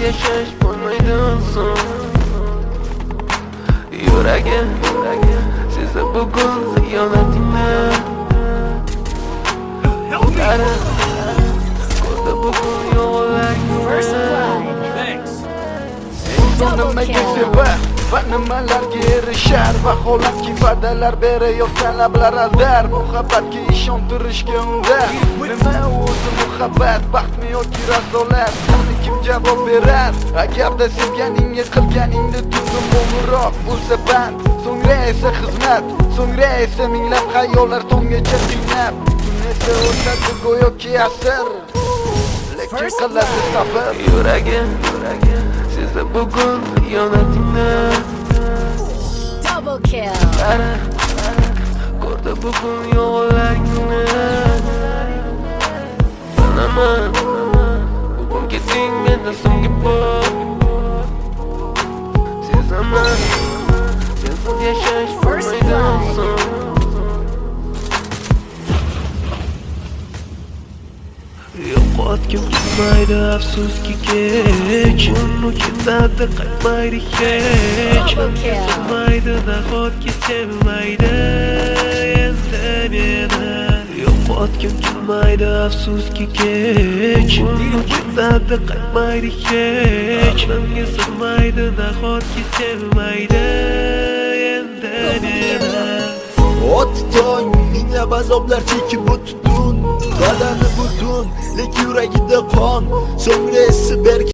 yashash bo'lmaydi oson. Yuragim sezdi bugun xiyonatingni. Ko'rdi bugun yo'llaringni. Nimaga sevar va nimalarga erishar, vaholanki va'dalar berayotgan lablar aldar. Muhabbatga ishontirishga undar. Nima o'zi muhabbat, baxtmi yoki razolat? Buni kim javob berar? Agarda sevganingga qilganingni tuzum qo'ng'iroq bo'lsa band, so'ngra esa xizmat, so'ngra esa minglab xayollar tonggacha qiynab. Kun esa o'tadi go'yoki asr, lekin qiladi sabr. Yuragim sezdi bugun xiyonatingni. Double kill. Ko'rdi bugun yo'llaringni. Bilaman bugun keting menda so'nggi bor. Sezaman sensiz yashash bo'lmaydi oson. Yo'qotgim kelmaydi afsuski kech, uchun dardda qaytmaydi hech. Sevmaydi nahotki sevmaydi endi meni. Yo'qotgim kelmaydi afsuski kech, uchun dardda qaytmaydi hech. Menga sevmaydi nahotki sevmaydi endi meni. Ot tong minglab azoblar chekib o'tdun, badani butun, lek yuragida qon, so'ngra esi berk